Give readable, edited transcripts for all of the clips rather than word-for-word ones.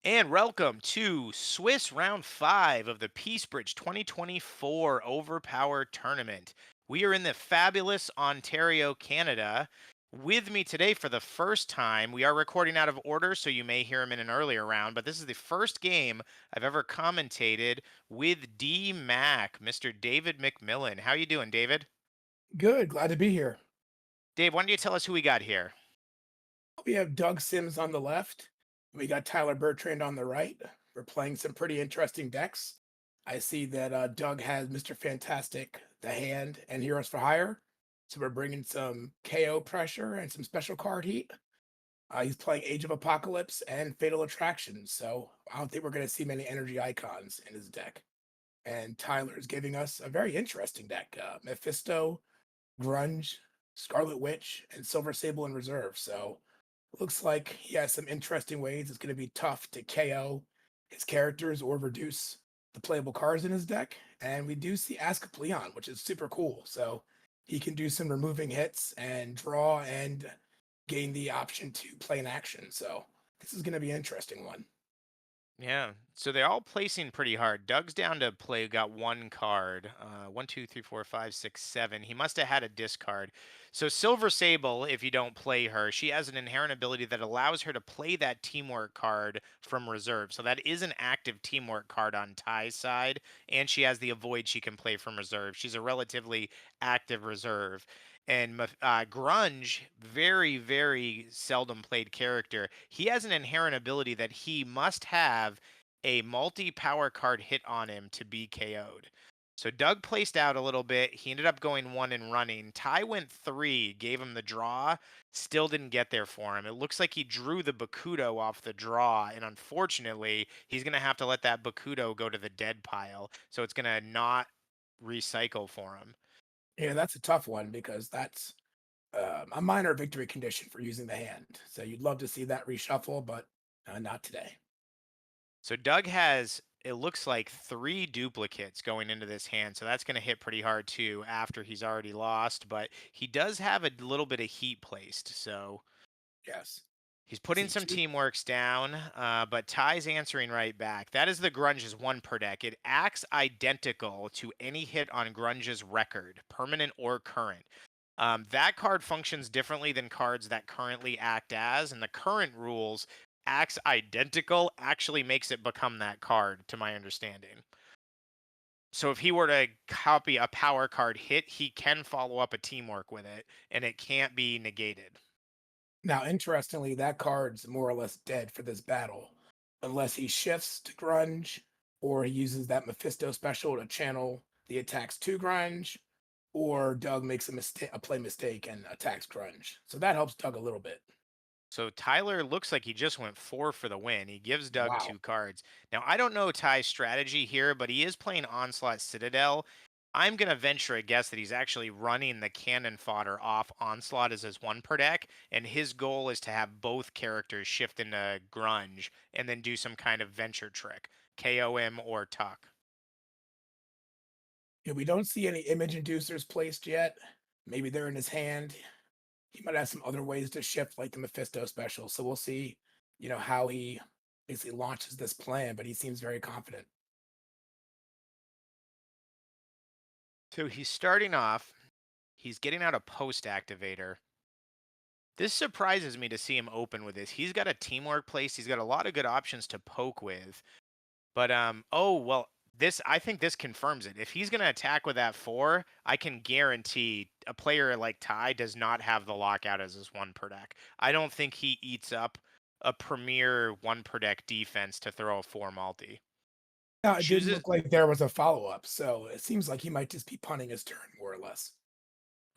And welcome to Swiss Round 5 of the PeaceBridge 2024 OverPower Tournament. We are in the fabulous Ontario, Canada. With me today for the first time, we are recording out of order, so you may hear him in an earlier round, but this is the first game I've ever commentated with D Mac, Mr. David McMillan. How you doing, David? Good, glad to be here. Dave, why don't you tell us who we got here? We have Doug Sims on the left. We got Tyler Bertrand on the right. We're playing some pretty interesting decks. I see that Doug has Mr. Fantastic, the Hand, and Heroes for Hire. So we're bringing some KO pressure and some special card heat. He's playing Age of Apocalypse and Fatal Attraction. So I don't think we're going to see many energy icons in his deck. And Tyler is giving us a very interesting deck: Mephisto, Grunge, Scarlet Witch, and Silver Sable in reserve. So looks like he has some interesting ways it's going to be tough to KO his characters or reduce the playable cards in his deck. And we do see Ask Leon, which is super cool. So he can do some removing hits and draw and gain the option to play an action. So this is going to be an interesting one. Yeah. So they're all placing pretty hard. Doug's down to play, got one card. One, two, three, four, five, six, seven. He must have had a discard. So Silver Sable, if you don't play her, she has an inherent ability that allows her to play that teamwork card from reserve. So that is an active teamwork card on Ty's side. And she has the avoid she can play from reserve. She's a relatively active reserve. And Grunge, very, very seldom played character. He has an inherent ability that he must have a multi-power card hit on him to be KO'd. So Doug placed out a little bit. He ended up going one and running. Ty went three, gave him the draw, still didn't get there for him. It looks like he drew the Bakudo off the draw, and unfortunately, he's going to have to let that Bakudo go to the dead pile. So it's going to not recycle for him. Yeah, that's a tough one because that's a minor victory condition for using the hand. So you'd love to see that reshuffle, but not today. So Doug has, it looks like, three duplicates going into this hand. So that's going to hit pretty hard too after he's already lost. But he does have a little bit of heat placed. So Yes. he's putting See some two. teamworks down. But Ty's answering right back. That is the Grunge's one per deck. It acts identical to any hit on Grunge's record, permanent or current. That card functions differently than cards that currently act as, and the current rules acts identical actually makes it become that card, to my understanding. So if he were to copy a power card hit, he can follow up a teamwork with it, and it can't be negated. Now, interestingly, that card's more or less dead for this battle, unless he shifts to Grunge, or he uses that Mephisto special to channel the attacks to Grunge, or Doug makes a play mistake and attacks Grunge. So that helps Doug a little bit. So Tyler looks like he just went four for the win. He gives Doug Wow. two cards. Now, I don't know Ty's strategy here, but he is playing Onslaught Citadel. I'm going to venture a guess that he's actually running the cannon fodder off Onslaught as his one per deck, and his goal is to have both characters shift into Grunge and then do some kind of venture trick, KOM or Tuck. Yeah, we don't see any image inducers placed yet. Maybe they're in his hand. He might have some other ways to shift, like the Mephisto special. So we'll see, how he basically launches this plan, but he seems very confident. So he's starting off, he's getting out a post activator. This surprises me to see him open with this. He's got a teamwork place. He's got a lot of good options to poke with. But oh well, this I think this confirms it. If he's going to attack with that four, I can guarantee a player like Ty does not have the lockout as his one per deck. I don't think he eats up a premier one per deck defense to throw a four multi. Now, it didn't Chooses. look like there was a follow-up, so it seems like he might just be punting his turn more or less.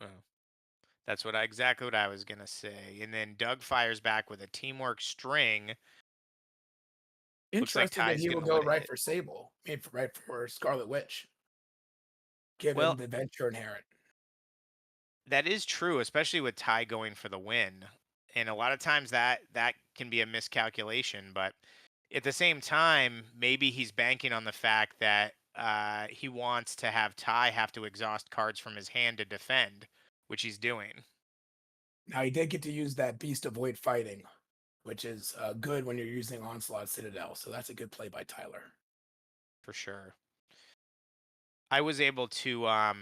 Oh, that's exactly what I was gonna say. And then Doug fires back with a teamwork string. Looks like Interesting that Ty's he will gonna go let it right hit. for Sable, right for Scarlet Witch, given Well, the venture inherent. that is true, especially with Ty going for the win. And a lot of times that can be a miscalculation, but at the same time, maybe he's banking on the fact that he wants to have Ty have to exhaust cards from his hand to defend, which he's doing. Now, he did get to use that Beast Avoid Fighting, which is good when you're using Onslaught Citadel. So that's a good play by Tyler. for sure. I was able to I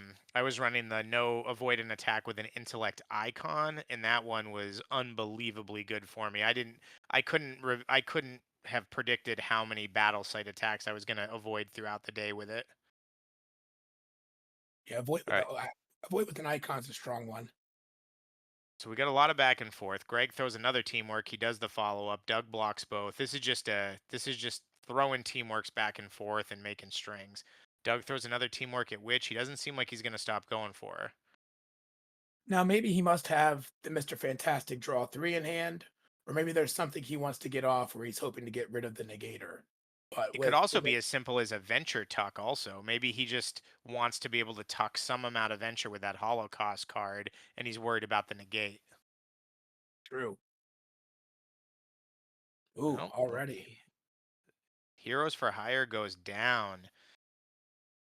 was running the no avoid an attack with an intellect icon, and that one was unbelievably good for me. I couldn't have predicted how many battle site attacks I was going to avoid throughout the day with it. Yeah, All right. avoid with an icon's a strong one. So we got a lot of back and forth. Greg throws another teamwork. He does the follow up. Doug blocks both. This is just throwing teamworks back and forth and making strings. Doug throws another teamwork at which he doesn't seem like he's going to stop going for her. Now maybe he must have the Mr. Fantastic draw three in hand, or maybe there's something he wants to get off where he's hoping to get rid of the negator. But It could with also with be it as simple as a venture tuck also. Maybe he just wants to be able to tuck some amount of venture with that Holocaust card and he's worried about the negate. True. Ooh, Oh, already. Heroes for Hire goes down.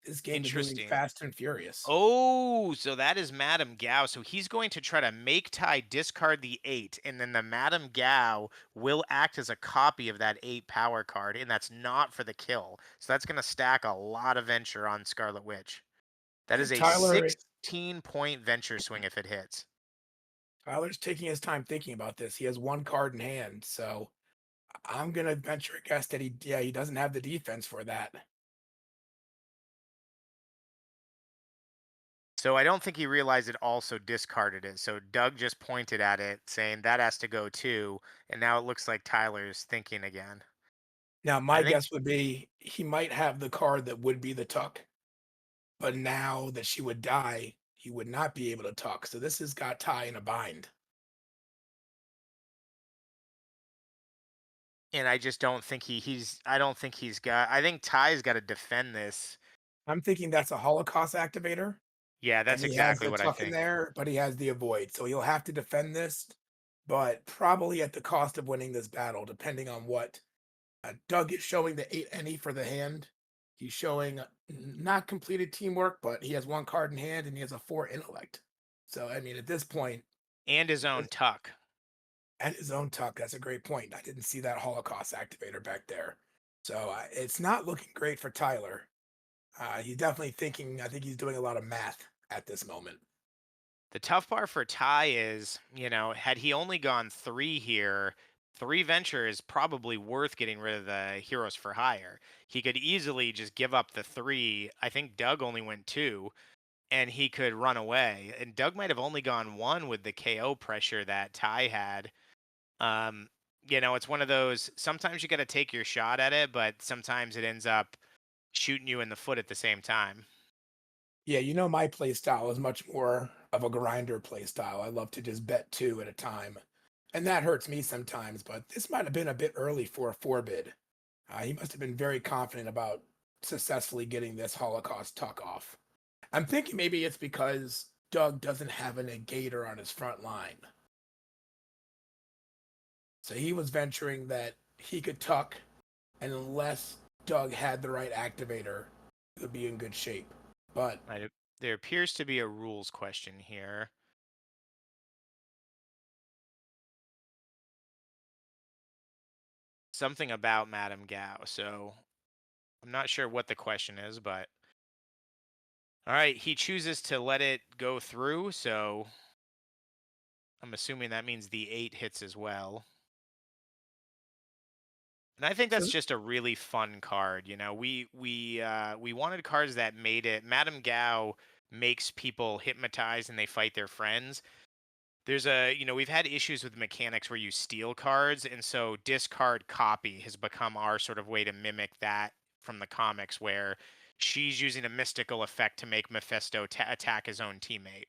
This game is moving Interesting. fast and furious. Oh, so that is Madame Gao. So he's going to try to make Ty discard the 8, and then the Madame Gao will act as a copy of that 8 power card, and that's not for the kill. So that's going to stack a lot of venture on Scarlet Witch. That is And a Tyler 16-point venture swing if it hits. Tyler's taking his time thinking about this. He has one card in hand, so I'm gonna venture a guess that he doesn't have the defense for that. So I don't think he realized it also discarded it. So Doug just pointed at it, saying that has to go too. And now it looks like Tyler's thinking again. Now, I my think, guess would be he might have the card that would be the tuck, but now that she would die, he would not be able to tuck. So this has got Ty in a bind. and I just don't think I don't think he's got. I think Ty's got to defend this. I'm thinking Eh, that's a Holocaust activator, Yeah, and that's he has exactly the what I tuck in think. there, but he has the avoid. So he'll have to defend this, but probably at the cost of winning this battle, depending on what Doug is showing the 8 any for the hand. He's showing not completed teamwork, but he has one card in hand and he has a 4 intellect. So, I mean, at this point, And his own this- tuck. at his own tuck, that's a great point. I didn't see that Holocaust activator back there. So, it's not looking great for Tyler. He's definitely thinking, I think he's doing a lot of math at this moment. The tough part for Ty is, had he only gone 3 here, 3 venture is probably worth getting rid of the heroes for hire. He could easily just give up the 3. I think Doug only went 2 and he could run away. And Doug might have only gone 1 with the KO pressure that Ty had. Um, it's one of those sometimes you got to take your shot at it, but sometimes it ends up shooting you in the foot at the same time. Yeah, my play style is much more of a grinder play style. I love to just bet 2 at a time. And that hurts me sometimes, but this might have been a bit early for a 4 bid. He must have been very confident about successfully getting this Holocaust tuck off. I'm thinking maybe it's because Doug doesn't have a negator on his front line. So he was venturing that he could tuck, and unless Doug had the right activator, he would be in good shape. But I, there appears to be a rules question here. Something about Madame Gao. So I'm not sure what the question is, but all right, he chooses to let it go through. So I'm assuming that means the 8 hits as well. And I think that's so just a really fun card. We wanted cards that made it. Madame Gao makes people hypnotize and they fight their friends. We've had issues with mechanics where you steal cards, and so discard copy has become our sort of way to mimic that from the comics, where she's using a mystical effect to make Mephisto attack his own teammate.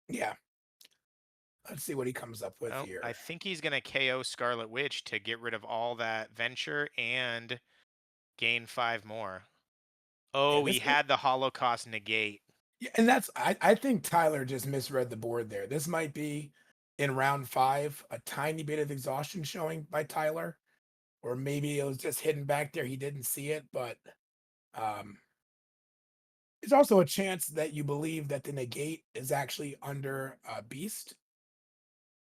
yeah, let's see what he comes up with Oh, I here. think he's going to KO Scarlet Witch to get rid of all that venture and gain 5 more. Yeah, Oh, he this might had the Holocaust negate. yeah, and I think Tyler just misread the board there. This might be in round 5, a tiny bit of exhaustion showing by Tyler, or maybe it was just hidden back there. He didn't see it, but um There's also a chance that you believe that the negate is actually under Beast.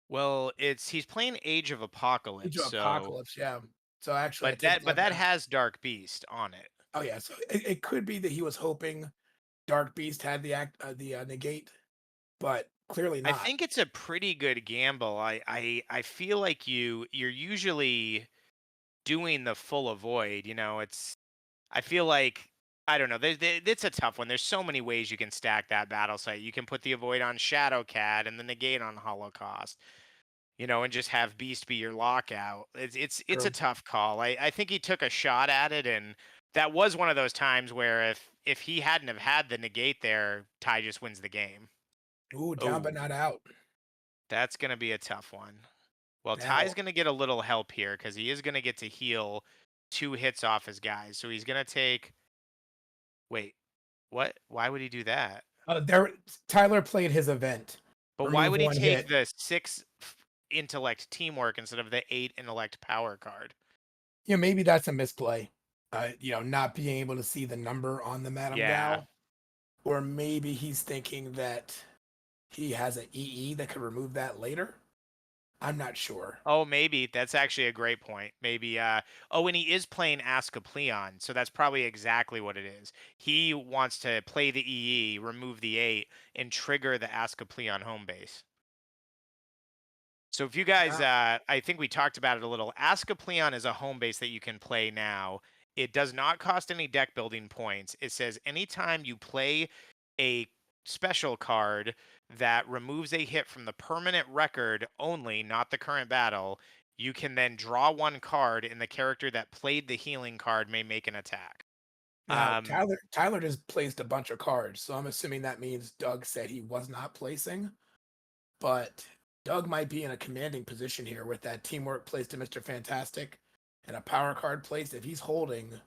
Well, he's playing Age of Age Apocalypse, of so Apocalypse, yeah. So actually, I but think that has Dark Beast on it. oh yeah, so it could be that he was hoping Dark Beast had negate, but clearly I not. think it's a pretty good gamble. I feel like you're usually doing the full avoid. It's I feel like I don't know. It's a tough one. There's so many ways you can stack that battle site. You can put the avoid on Shadowcat and the negate on Holocaust. And just have Beast be your lockout. It's a True. tough call. I think he took a shot at it, and that was one of those times where if he hadn't have had the negate there, Ty just wins the game. Ooh, down but Oh, not out. that's gonna be a tough one. Well, Ty's Now, gonna get a little help here because he is gonna get to heal 2 hits off his guys. So he's gonna take. Wait, what? Why would he do that? there Tyler played his event. But why Remove would he one take hit. the intellect teamwork instead of the 8 intellect power card? Maybe that's a misplay. Not being able to see the number on the Madame Yeah. Gal, or maybe he's thinking that he has an EE that could remove that later. I'm not sure. Oh, maybe that's actually a great point. Maybe. Oh, and he is playing Asclepion, so that's probably exactly what it is. He wants to play the EE, remove the 8, and trigger the Asclepion home base. So if you guys, Yeah. I think we talked about it a little. Asclepion is a home base that you can play now. It does not cost any deck building points. It says anytime you play a special card that removes a hit from the permanent record only, not the current battle, you can then draw one card, and the character that played the healing card may make an attack. Now, Um, Tyler just placed a bunch of cards, so I'm assuming that means Doug said he was not placing, but Doug might be in a commanding position here with that teamwork placed to Mr. Fantastic and a power card placed. If he's holding,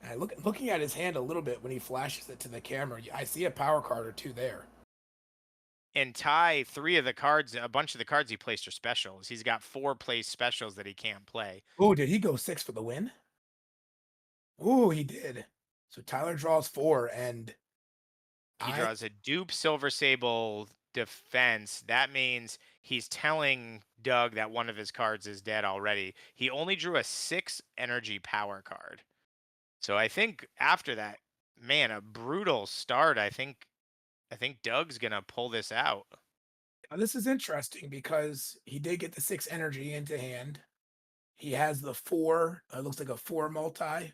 and looking at his hand a little bit when he flashes it to the camera, I see a power card or two there. and Ty, a bunch of the cards he placed are specials. He's got 4 place specials that he can't play. Oh, did he go 6 for the win? Oh, he did. So Tyler draws 4, and He I draws a dupe silver sable defense. That means he's telling Doug that one of his cards is dead already. He only drew a 6 energy power card. So I think after that, man, a brutal start. I think Doug's gonna pull this out. now this is interesting because he did get the 6 energy into hand. He has the 4, it looks like a 4 multi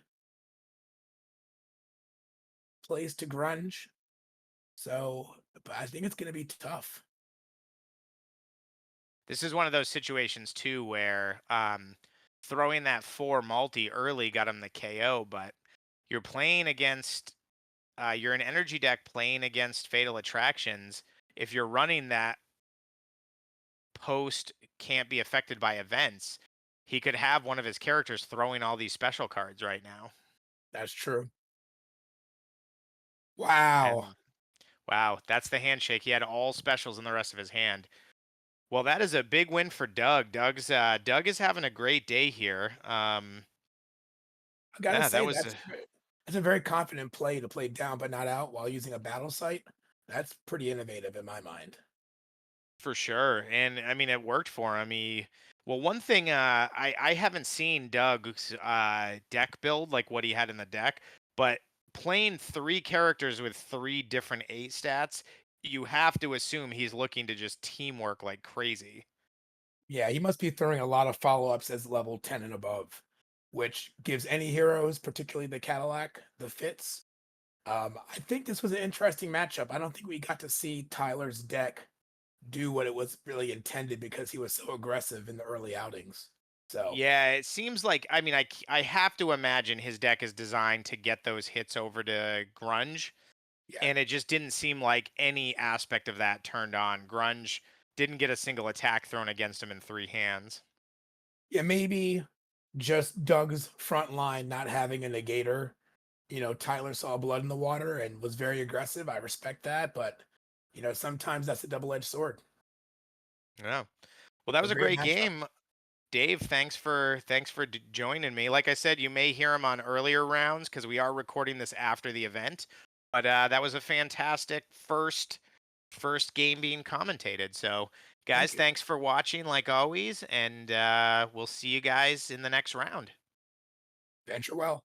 plays to grunge. So, but I think it's gonna be tough. This is one of those situations too where throwing that 4 multi early got him the KO, but you're playing against you're an energy deck playing against Fatal Attractions. If you're running that post can't be affected by events, he could have one of his characters throwing all these special cards right now. That's true. Wow. And wow, that's the handshake. He had all specials in the rest of his hand. Well, that is a big win for Doug. Doug is having a great day here. I gotta Yeah, that say was that's a very confident play to play down but not out while using a battle site. That's pretty innovative in my mind. For sure, and I mean it worked for him. Well, one thing I haven't seen Doug's deck build like what he had in the deck, but playing 3 characters with 3 different 8 stats, you have to assume he's looking to just teamwork like crazy. Yeah, he must be throwing a lot of follow-ups as level 10 and above, which gives any heroes, particularly the Cadillac, the fits. I think this was an interesting matchup. I don't think we got to see Tyler's deck do what it was really intended because he was so aggressive in the early outings. So, Yeah, it seems like I have to imagine his deck is designed to get those hits over to Grunge, yeah. and it just didn't seem like any aspect of that turned on. Grunge didn't get a single attack thrown against him in 3 hands. Yeah, maybe just Doug's front line not having a negator. Tyler saw blood in the water and was very aggressive. I respect that, but sometimes that's a double-edged sword. Yeah. Well, that A was a great great matchup. game. Dave, thanks for joining me. Like I said, you may hear him on earlier rounds because we are recording this after the event. But that was a fantastic first game being commentated. So, Thank guys, you. thanks for watching like always, and we'll see you guys in the next round. Venture well.